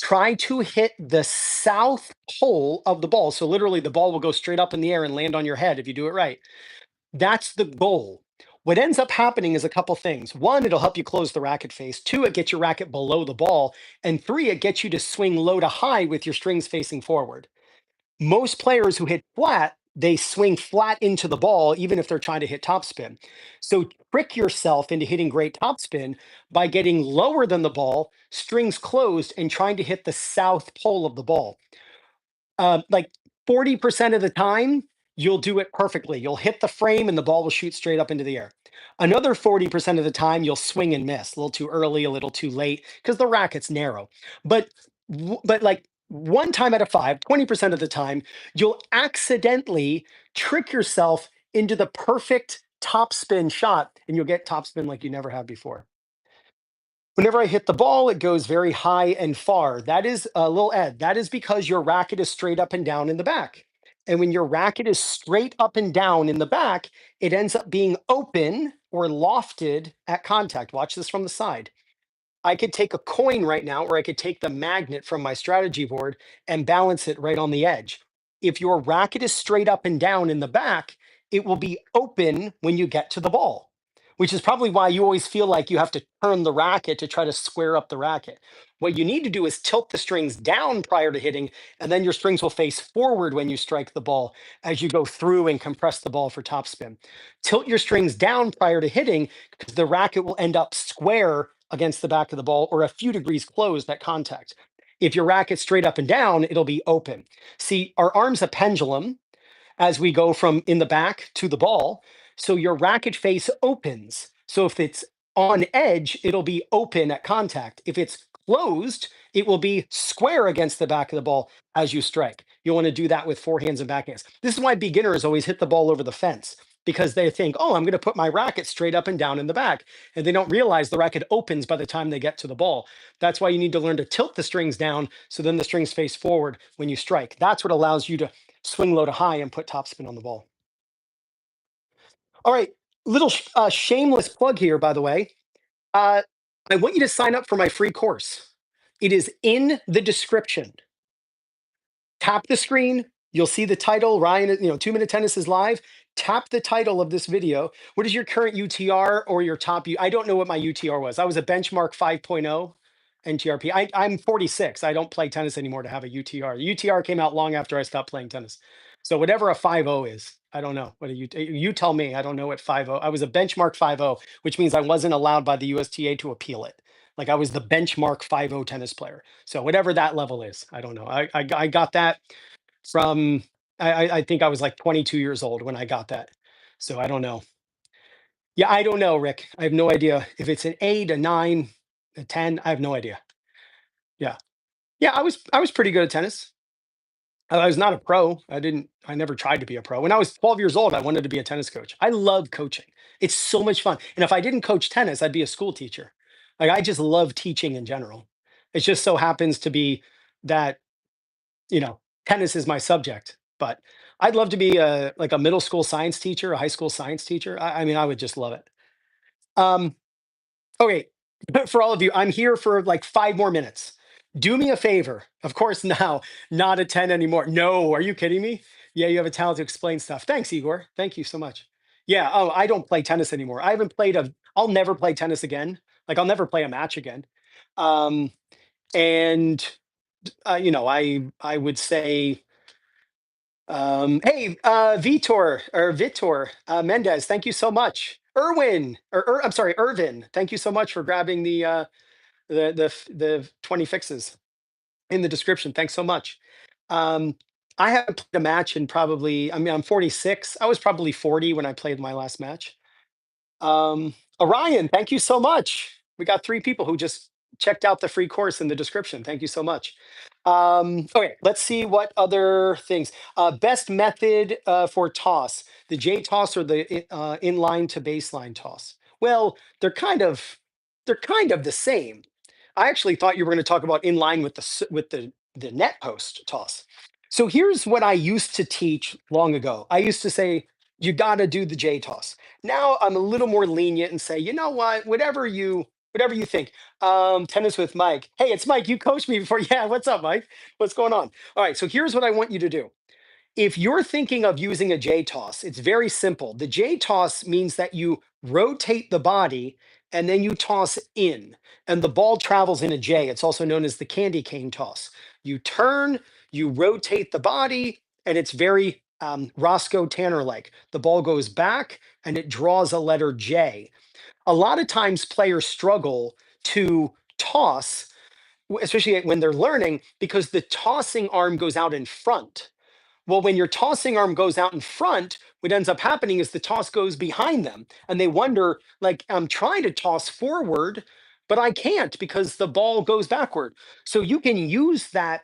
try to hit the south pole of the ball. So literally the ball will go straight up in the air and land on your head if you do it right. That's the goal. What ends up happening is a couple things. One, it'll help you close the racket face. Two, it gets your racket below the ball. And three, it gets you to swing low to high with your strings facing forward. Most players who hit flat, they swing flat into the ball, even if they're trying to hit topspin. So trick yourself into hitting great topspin by getting lower than the ball, strings closed, and trying to hit the south pole of the ball. Like 40% of the time, you'll do it perfectly. You'll hit the frame and the ball will shoot straight up into the air. Another 40% of the time, you'll swing and miss a little too early, a little too late because the racket's narrow. But but like one time out of five, 20% of the time, you'll accidentally trick yourself into the perfect topspin shot and you'll get topspin like you never have before. Whenever I hit the ball, it goes very high and far. That is a little Ed. That is because your racket is straight up and down in the back. And when your racket is straight up and down in the back, it ends up being open or lofted at contact. Watch this from the side. I could take a coin right now, or I could take the magnet from my strategy board and balance it right on the edge. If your racket is straight up and down in the back, it will be open when you get to the ball, which is probably why you always feel like you have to turn the racket to try to square up the racket. What you need to do is tilt the strings down prior to hitting, and then your strings will face forward when you strike the ball as you go through and compress the ball for topspin. Tilt your strings down prior to hitting because the racket will end up square against the back of the ball or a few degrees closed at contact. If your racket's straight up and down, it'll be open. See, our arm's a pendulum as we go from in the back to the ball. So your racket face opens. So if it's on edge, it'll be open at contact. If it's closed, it will be square against the back of the ball as you strike. You'll want to do that with forehands and backhands. This is why beginners always hit the ball over the fence because they think, oh, I'm going to put my racket straight up and down in the back. And they don't realize the racket opens by the time they get to the ball. That's why you need to learn to tilt the strings down so then the strings face forward when you strike. That's what allows you to swing low to high and put topspin on the ball. All right, little shameless plug here, by the way. Uh, I want you to sign up for my free course. It is in the description. Tap the screen. You'll see the title. Ryan, 2 Minute Tennis is live. Tap the title of this video. What is your current UTR or your top? I don't know what my UTR was. I was a benchmark 5.0 NTRP. I'm 46. I don't play tennis anymore to have a UTR. The UTR came out long after I stopped playing tennis. So whatever a 5.0 is, I don't know. You tell me. I don't know what 5.0. I was a benchmark 5.0, which means I wasn't allowed by the USTA to appeal it. Like I was the benchmark 5.0 tennis player. So whatever that level is, I don't know. I got that from I think I was like 22 years old when I got that. So I don't know. Yeah, I don't know, Rick. I have no idea if it's an 8, a 9, a 10. I have no idea. Yeah. Yeah, I was pretty good at tennis. I was not a pro. I never tried to be a pro. When I was 12 years old, I wanted to be a tennis coach. I love coaching. It's so much fun. And if I didn't coach tennis, I'd be a school teacher. Like I just love teaching in general. It just so happens to be that, you know, tennis is my subject, but I'd love to be a middle school science teacher, a high school science teacher. I mean, I would just love it. Um, Okay, for all of you, I'm here for like 5 more minutes. Do me a favor. Of course, now, not a 10 anymore. No, are you kidding me? Yeah, you have a talent to explain stuff. Thanks, Igor. Thank you so much. Yeah, oh, I don't play tennis anymore. I'll never play tennis again. Like, I'll never play a match again. Um, and, I would say, hey, Vitor Mendez, thank you so much. I'm sorry, Irvin, thank you so much for grabbing the 20 fixes in the description. Thanks so much. Um, I haven't played a match in probably, I mean, I'm 46. I was probably 40 when I played my last match. Orion, thank you so much. We got 3 people who just checked out the free course in the description. Thank you so much. Okay, let's see what other things. Best method for toss, the J toss or the inline to baseline toss. Well, they're kind of the same. I actually thought you were going to talk about in line with the net post toss. So here's what I used to teach long ago. I used to say you got to do the J toss. Now I'm a little more lenient and say, you know what, whatever you think. Tennis with Mike. Hey, it's Mike. You coached me before. Yeah, what's up, Mike? What's going on? All right. So here's what I want you to do. If you're thinking of using a J toss, it's very simple. The J toss means that you rotate the body and then you toss in, and the ball travels in a J. It's also known as the candy cane toss. You turn, you rotate the body, and it's very Roscoe Tanner like. The ball goes back and it draws a letter J. A lot of times players struggle to toss, especially when they're learning, because the tossing arm goes out in front. Well, when your tossing arm goes out in front, what ends up happening is the toss goes behind them. And they wonder, like, I'm trying to toss forward, but I can't because the ball goes backward. So you can use that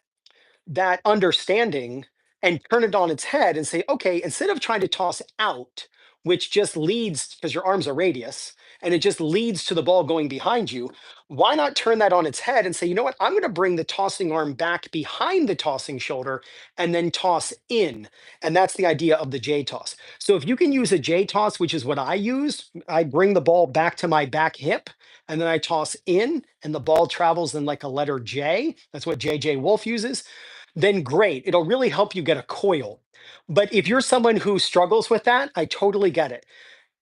understanding and turn it on its head and say, okay, instead of trying to toss out, which just leads because your arm's a radius and it just leads to the ball going behind you, why not turn that on its head and say, you know what, I'm going to bring the tossing arm back behind the tossing shoulder and then toss in. And that's the idea of the J toss. So if you can use a J toss, which is what I use, I bring the ball back to my back hip and then I toss in and the ball travels in like a letter J. That's what JJ Wolf uses, then great. It'll really help you get a coil. But if you're someone who struggles with that, I totally get it.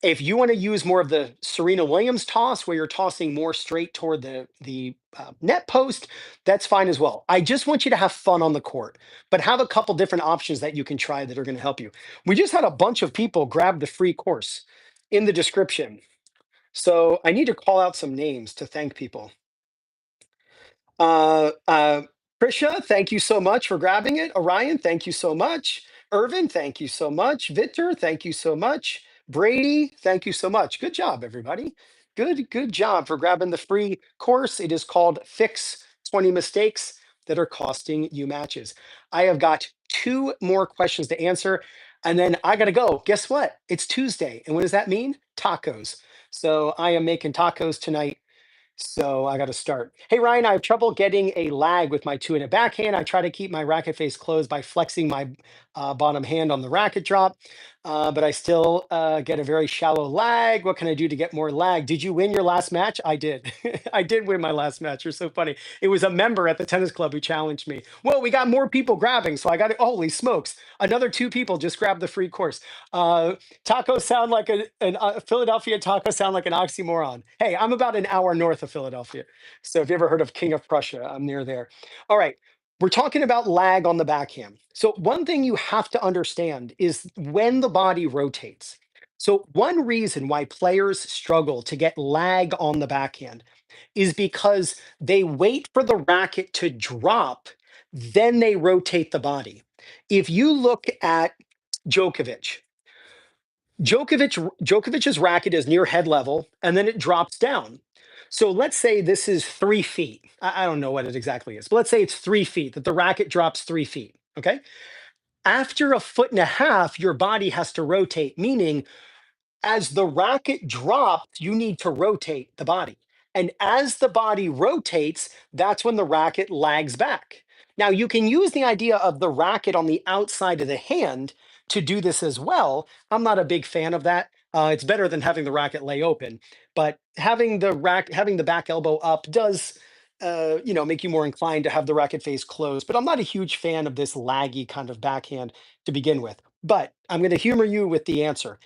If you want to use more of the Serena Williams toss, where you're tossing more straight toward the net post, that's fine as well. I just want you to have fun on the court, but have a couple different options that you can try that are going to help you. We just had a bunch of people grab the free course in the description. So I need to call out some names to thank people. Uh, uh, Prisha, thank you so much for grabbing it. Orion, thank you so much. Irvin, thank you so much. Victor, thank you so much. Brady, thank you so much. Good job, everybody. Good job for grabbing the free course. It is called Fix 20 Mistakes That Are Costing You Matches. I have got 2 more questions to answer, and then I got to go. Guess what? It's Tuesday. And what does that mean? Tacos. So I am making tacos tonight. So I got to start. Hey, Ryan, I have trouble getting a lag with my 2 in a backhand. I try to keep my racket face closed by flexing my bottom hand on the racket drop. but I still get a very shallow lag. What can I do to get more lag? Did you win your last match? I did. I did win my last match. You're so funny. It was a member at the tennis club who challenged me. Well, we got more people grabbing, so I got it. Holy smokes! Another two people just grabbed the free course. Uh, Tacos sound like Philadelphia tacos sound like an oxymoron. Hey, I'm about an hour north of Philadelphia, so if you ever heard of King of Prussia, I'm near there. All right. We're talking about lag on the backhand. So, one thing you have to understand is when the body rotates. So, one reason why players struggle to get lag on the backhand is because they wait for the racket to drop, then they rotate the body. If you look at Djokovic, Djokovic's racket is near head level and then it drops down. So let's say this is 3 feet. I don't know what it exactly is, but let's say it's 3 feet, that the racket drops 3 feet. Okay. After a foot and a half, your body has to rotate, meaning as the racket drops, you need to rotate the body. And as the body rotates, that's when the racket lags back. Now, you can use the idea of the racket on the outside of the hand to do this as well. I'm not a big fan of that. It's better than having the racket lay open, but having the back elbow up does, make you more inclined to have the racket face closed. But I'm not a huge fan of this laggy kind of backhand to begin with. But I'm going to humor you with the answer.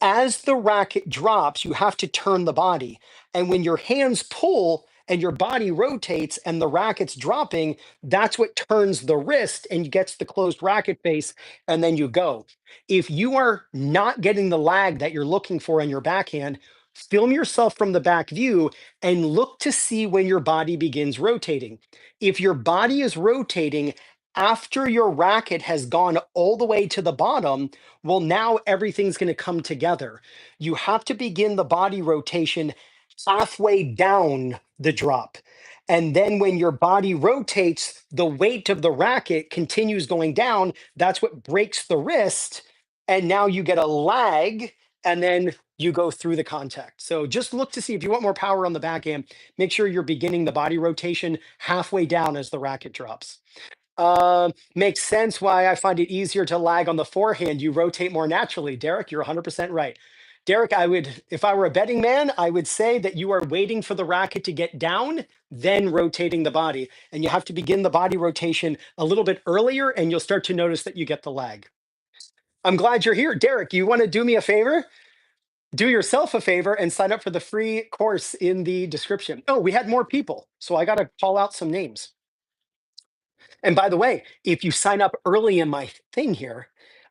As the racket drops, you have to turn the body. And when your hands pull and your body rotates and the racket's dropping, that's what turns the wrist and gets the closed racket face, and then you go. If you are not getting the lag that you're looking for in your backhand, film yourself from the back view and look to see when your body begins rotating. If your body is rotating after your racket has gone all the way to the bottom, well, now everything's going to come together. You have to begin the body rotation halfway down the drop. And then when your body rotates, the weight of the racket continues going down. That's what breaks the wrist. And now you get a lag, and then you go through the contact. So just look to see if you want more power on the backhand, make sure you're beginning the body rotation halfway down as the racket drops. Makes sense why I find it easier to lag on the forehand. You rotate more naturally. Derek, you're 100% right. Derek, if I were a betting man, I would say that you are waiting for the racket to get down, then rotating the body. And you have to begin the body rotation a little bit earlier, and you'll start to notice that you get the lag. I'm glad you're here. Derek, you want to do me a favor? Do yourself a favor and sign up for the free course in the description. Oh, we had more people. So I got to call out some names. And by the way, if you sign up early in my thing here,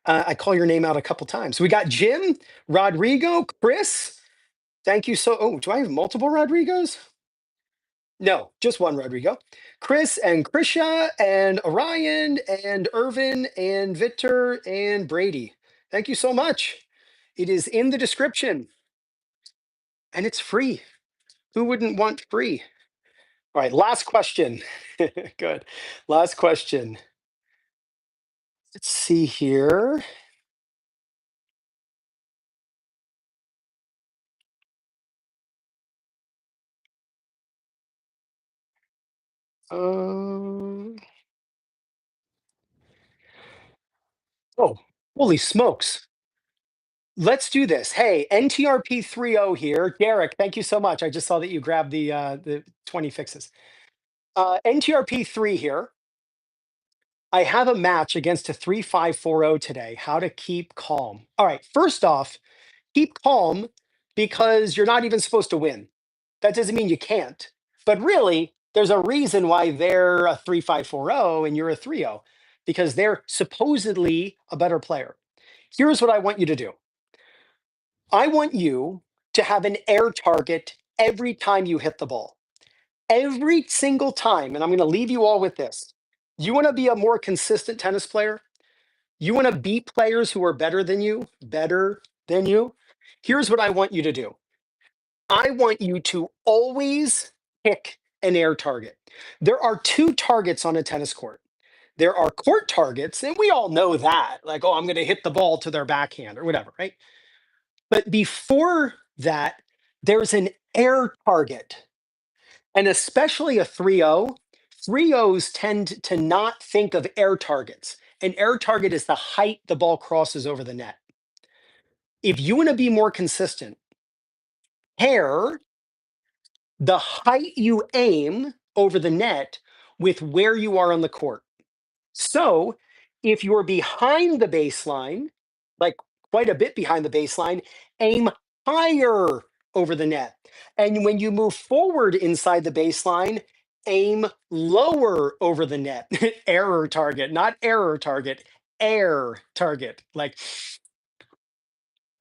I call your name out a couple times. We got Jim, Rodrigo, Chris. Thank you so. Oh, do I have multiple Rodrigos? No, just one Rodrigo. Chris and Krisha and Orion and Irvin and Victor and Brady. Thank you so much. It is in the description and it's free. Who wouldn't want free? All right, last question. Good. Last question. Let's see here. Um, oh, holy smokes. Let's do this. Hey, NTRP 30 here. Derek, thank you so much. I just saw that you grabbed the 20 fixes. NTRP 3 here. I have a match against a 3540 today. How to keep calm. All right, first off, keep calm because you're not even supposed to win. That doesn't mean you can't. But really, there's a reason why they're a 3540 and you're a 30 because they're supposedly a better player. Here's what I want you to do. I want you to have an air target every time you hit the ball. Every single time. And I'm going to leave you all with this. You want to be a more consistent tennis player? You want to beat players who are better than you? Better than you? Here's what I want you to do. I want you to always pick an air target. There are two targets on a tennis court. There are court targets, and we all know that, like, oh, I'm going to hit the ball to their backhand or whatever, right? But before that, there's an air target, and especially a 3-0. 3-0s tend to not think of air targets. An air target is the height the ball crosses over the net. If you want to be more consistent, pair the height you aim over the net with where you are on the court. So if you're behind the baseline, like quite a bit behind the baseline, aim higher over the net. And when you move forward inside the baseline, aim lower over the net. Error target, not error target, air target, like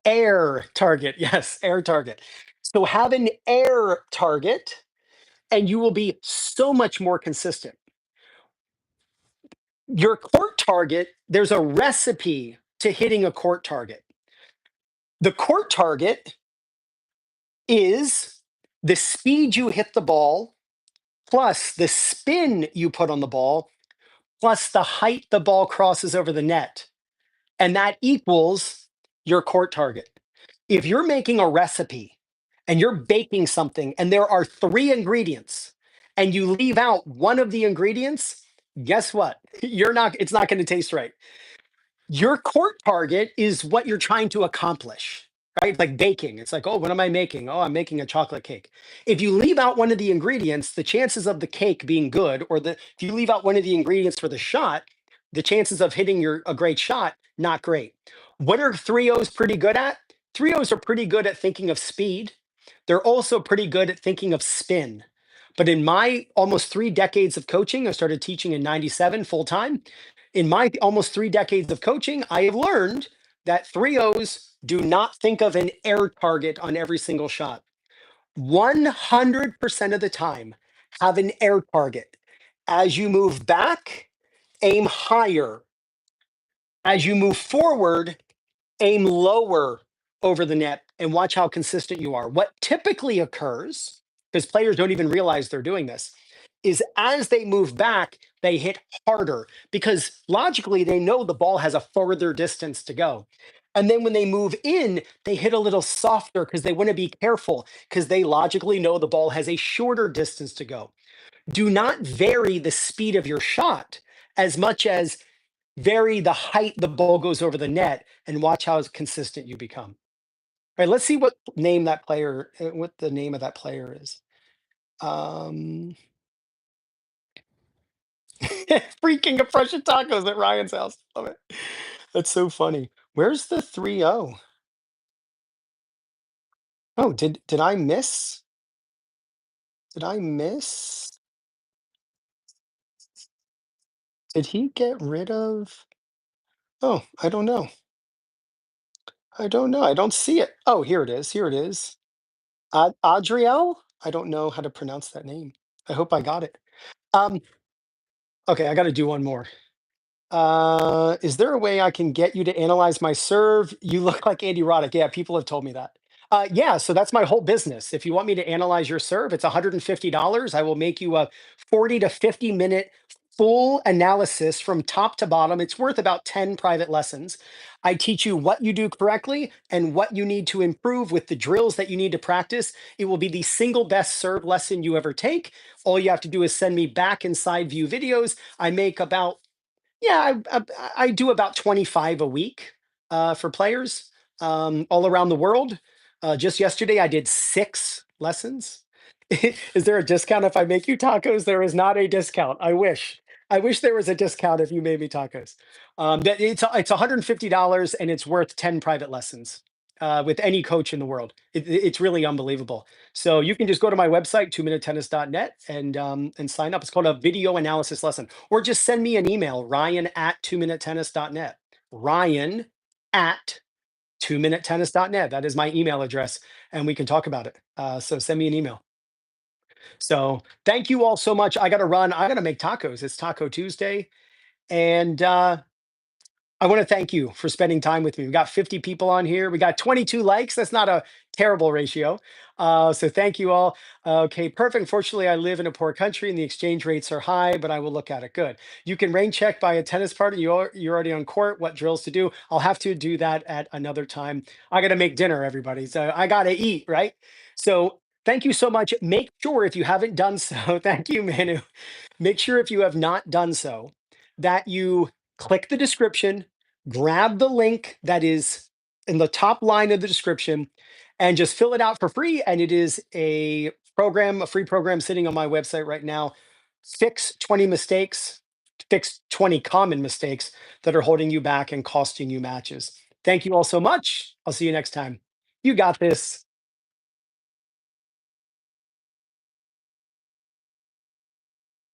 air target. Yes, air target. So have an air target and you will be so much more consistent. Your court target, there's a recipe to hitting a court target. The court target is the speed you hit the ball plus the spin you put on the ball plus the height the ball crosses over the net. And that equals your court target. If you're making a recipe and you're baking something and there are 3 ingredients and you leave out one of the ingredients, guess what? It's not going to taste right. Your court target is what you're trying to accomplish, right? Like baking. It's like, oh, what am I making? Oh, I'm making a chocolate cake. If you leave out one of the ingredients, the chances of the cake being good, or if you leave out one of the ingredients for the shot, the chances of hitting a great shot, not great. What are 3-0s pretty good at? 3-0s are pretty good at thinking of speed. They're also pretty good at thinking of spin. But in my almost 3 decades of coaching, I started teaching in 97 full time. In my almost 3 decades of coaching, I have learned that 3-0s do not think of an air target on every single shot. 100% of the time, have an air target. As you move back, aim higher. As you move forward, aim lower over the net and watch how consistent you are. What typically occurs, because players don't even realize they're doing this, is as they move back, they hit harder because logically they know the ball has a further distance to go. And then when they move in, they hit a little softer because they want to be careful because they logically know the ball has a shorter distance to go. Do not vary the speed of your shot as much as vary the height the ball goes over the net and watch how consistent you become. All right, let's see what the name of that player is. Freaking of Prussian tacos at Ryan's house. Love it. That's so funny. Where's the 3-0? Oh, did I miss? Did I miss? Did he get rid of? Oh, I don't know. I don't know. I don't see it. Oh, here it is. Here it is. Adriel? I don't know how to pronounce that name. I hope I got it. Um, okay, I got to do one more. Is there a way I can get you to analyze my serve? You look like Andy Roddick. Yeah, people have told me that. Yeah, so that's my whole business. If you want me to analyze your serve, it's $150. I will make you a 40 to 50 minute full analysis from top to bottom. It's worth about 10 private lessons. I teach you what you do correctly and what you need to improve with the drills that you need to practice. It will be the single best serve lesson you ever take. All you have to do is send me back and side view videos. I make about I do about 25 a week for players all around the world. Just yesterday, I did 6 lessons. Is there a discount if I make you tacos? There is not a discount. I wish. I wish there was a discount if you made me tacos. It's $150 and it's worth 10 private lessons with any coach in the world. It's really unbelievable. So you can just go to my website, 2minutetennis.net, and sign up. It's called a video analysis lesson. Or just send me an email, ryan@2minutetennis.net. Ryan@2minutetennis.net. That is my email address, and we can talk about it. So send me an email. So thank you all so much. I got to run. I got to make tacos. It's Taco Tuesday. And I want to thank you for spending time with me. We got 50 people on here. We got 22 likes. That's not a terrible ratio. So thank you all. Okay, perfect. Unfortunately, I live in a poor country and the exchange rates are high, but I will look at it. Good. You can rain check by a tennis partner. You're already on court. What drills to do? I'll have to do that at another time. I got to make dinner, everybody. So I got to eat, right? So thank you so much. Make sure if you haven't done so, thank you, Manu. Make sure if you have not done so, that you click the description, grab the link that is in the top line of the description and just fill it out for free. And it is a program, a free program sitting on my website right now. Fix 20 common mistakes that are holding you back and costing you matches. Thank you all so much. I'll see you next time. You got this.